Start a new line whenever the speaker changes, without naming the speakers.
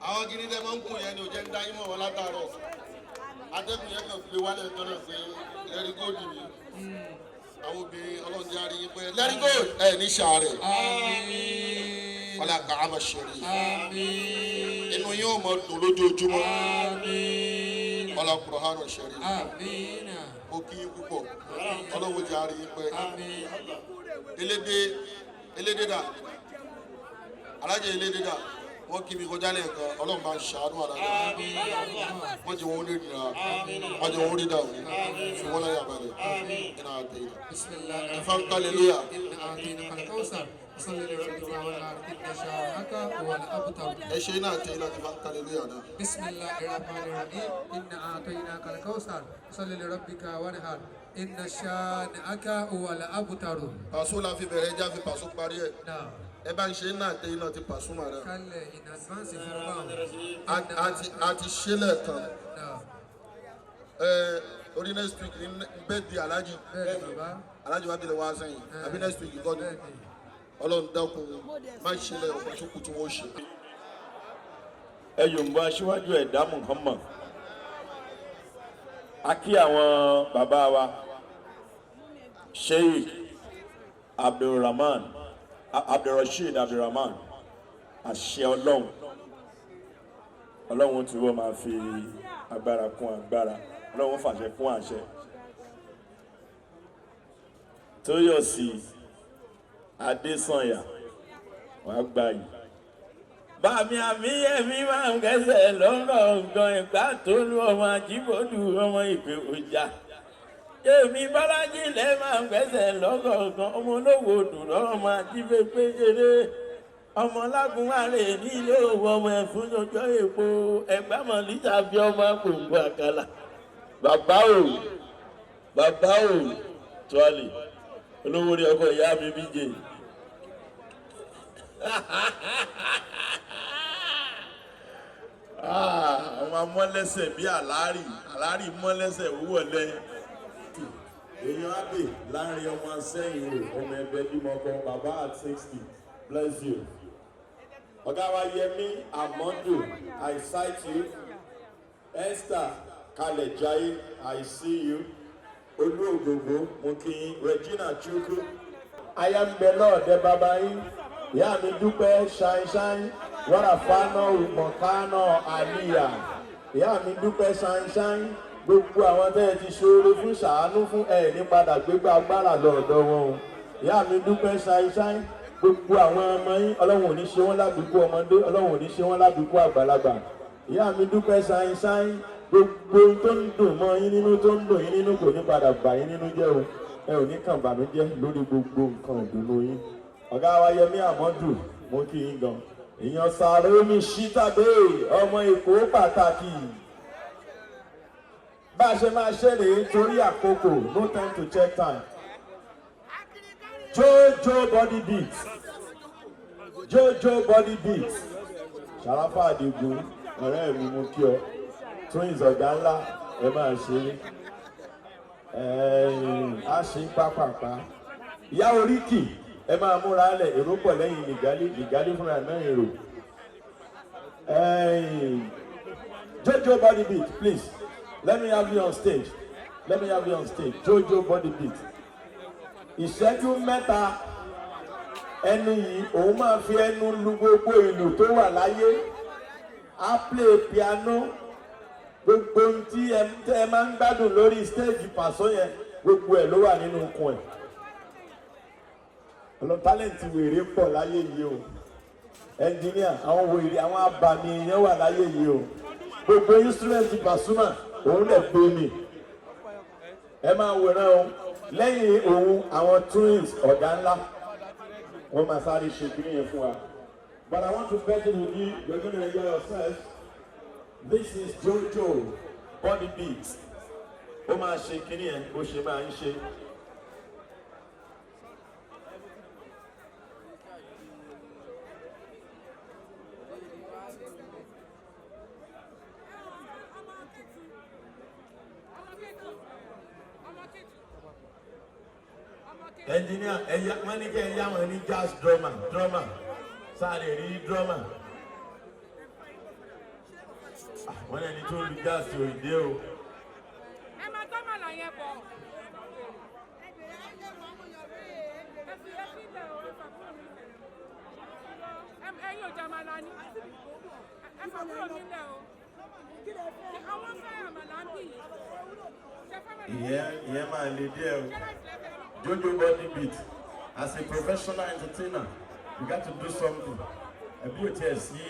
Àwọn gidi dẹ́ máa ń kún yẹn ni ò jẹ́ ń dá yín mọ̀ wọn látàárọ̀. Atẹ́kùn yẹn kàn gbé wálé ẹ̀kan náà pé lẹ́rí góòdì mi. Àwọn obìnrin ọlọ́run jẹ́ àárín yín pé lẹ́rí góòdì ẹ̀ ní sàárẹ̀. Fọlá kàámà ṣeré. Inú yín ò mọ dùn lójoojúmọ́. Fọlá kùrọ̀hánà ṣeré. Mo kí yín púpọ̀. Ọlọ́run jẹ́ àárín yín pé. Elédè dà. Alájẹ elédè dà. Wọ́n kí mi kọjá lẹ́ẹ̀kan ọlọ́run máa ń ṣàánú àdájọ́ wọ́n jẹ́ wọn lè nira wọ́n jẹ́ wọn rí dà òní fún wọn láyà balẹ̀ iná àgbẹ̀ iná. Ìfà ń kálẹ̀ lóyà. Ẹ ṣe iná àti iná ti fà ń kálẹ̀ lóyà náà.
Bismillahirrahmanirrahim. Inna a'tainaka al-kawthar. Salli li rabbika wanhar. Inna shani'aka huwal abtar.
Pàṣọ la fi bẹ̀rẹ̀ ẹja fi pàṣọ parí ẹ̀. Ẹ bá ń ṣe iná àti iná ti pàṣọ mà rẹ̀.
Kálẹ̀ in advance fún báwọn.
Àti ṣẹlẹ̀ kan. Orí next week ní bẹ́ẹ̀dì Alájì. Alájì wa bẹ̀rẹ̀ wá sẹ́yìn. Àbí next week kọ́ ni. Ọlọ́run dákun má ṣẹlẹ̀ ọ̀pọ̀ tó kù tí wọ́n ṣe.
Ẹ yòǹbó aṣíwájú ẹ̀dá Muhammad. A kí àwọn bàbá wa Sheikh Abdulrasheed Abdulrahman àṣẹ Ọlọ́run tí wọ́n máa fi agbára kún agbára Ọlọ́run fàṣẹ kún àṣẹ. Tóyọ̀sí Adésànyà wàá gbà yìí. Bàmí àmìyẹ̀mí máa ń kẹsẹ̀ lọ́rọ̀ ọ̀gán ìgbà tó lu ọmọ Àjíbọ̀dù ọmọ ìpè ọjà. Èmi Bọ́lájí lẹ́ máa ń kẹsẹ̀ lọ́rọ̀ ọ̀gán ọmọ olówó òdùrọ̀ ọmọ Àjíbẹ̀ péjèrè. Ọmọ lágúnwárè nílé òwò ọmọ ẹ̀fún lọ́jọ́ èpo ẹgbàmọ̀ lítà bí ọmọ gbòǹgbò àkàlà. Bàbá ò tọ́lì olówó rí ọkọ̀ ìyá mi bíjè. Àwọn amọ́lẹ́sẹ̀ bí àlárì mọ́lẹ́sẹ̀ wúwọ̀lẹ́. Èèyàn ábè láàrin ọmọ sẹ́yìn rò ọmọ ẹgbẹ́ bímọ kan bàbá at 60 bless you. Ọ̀gá wa Yẹmí Amadu, I cite you. Esther Kalejaye, I see you. Olú Ògògó, mo kí yín. Regina Chukwu. Ayámbẹ́lọ́ ọ̀dẹ bàbá yín. Ìyá mi dúpẹ́ ṣáínṣáín. Wàràfánà Mọ̀kánà Àlìyà. Ìyá mi dúpẹ́ ṣáínṣáín. Gbogbo àwọn tẹ́ ẹ ti ṣoore fún ṣàánú fún ẹ̀ ní padà gbégbá agbára lọ́dọ̀ wọn o. Ìyá mi dúpẹ́ ṣáínṣáín. Gbogbo àwọn ọmọ yín Ọlọ́run ò ní ṣe wọ́n lábìkú ọmọdé Ọlọ́run ò ní ṣe wọ́n lábìkú àgbàlagbà. Ìyá mi dúpẹ́ ṣáínṣáín. Gbogbo tó ń dùn mọ́ yín nínú tó ń dùn yín nínú kò ní padà bà yín nínú jẹ́ o. Ẹ ò ní kàn bànújẹ́ lórí gbogbo nǹkan ìdùnnú yín. Ọ̀gá wa Yẹmí Amadu, mo kí yín gan. Èèyàn sàárè omi ṣítàdé ọmọ Èkó pàtàkì. Bá a ṣe máa ṣe rèé torí àkókò, no time to check time. Jojo body beat. Ṣàràfà Àdìgún, ọ̀rẹ́ mi mo kí ọ. Twins ọ̀gá ńlá ẹ máa ṣe á ṣe pápápá. Ìyá Oríkì ẹ máa múra lẹ̀ èrò pọ̀ lẹ́yìn Nìgálí fúnra náà èrò. Jojo body beat, please. Let me have you on stage. Jojo body beat. Ìṣẹ́jú mẹ́ta ẹnu yìí òun máa fi ẹnu lu gbogbo ìlù tó wà láyé. Á play piano. Gbogbo ohun tí ẹ máa ń gbádùn lórí stage pàṣọ yẹn gbogbo ẹ̀ ló wà nínú okun ẹ̀. Ọlọ́ tálẹ̀ntì wèrè pọ̀ láyé yìí o. Ẹnjìníà àwọn wèrè àwọn abàmì èèyàn wà láyé yìí o. Gbogbo instrument Pasuma òun lè gbé mi. Ẹ máa wòran o. Lẹ́yìn òun àwọn twins ọ̀gá ńlá wọ́n máa sáré ṣe kí nìyẹn fún wa. But I want to bet with you, you're going to enjoy yourself. This is Jojo body beat. Ó máa ṣe kí nìyẹn bó ṣe máa ń ṣe. Engineer, wọ́n ní kí ẹ yá wọn ní jazz drummer. Sáré rí drọ́mà. Wọ́n ẹni tó lu gáàsì òyìnbó o.
Ẹ máa tọ́ màlà yẹn bọ̀. Ẹyin ò jẹ àmàlà ni. Ẹ fà kúrò nílẹ̀ o. Àwọn fẹ́ àmàlà ń bì yìí.
Ìyẹn máa le díẹ̀ o. Jojo body beat. As a professional entertainer, you got to do something. Ẹbí ò tiẹ̀ sí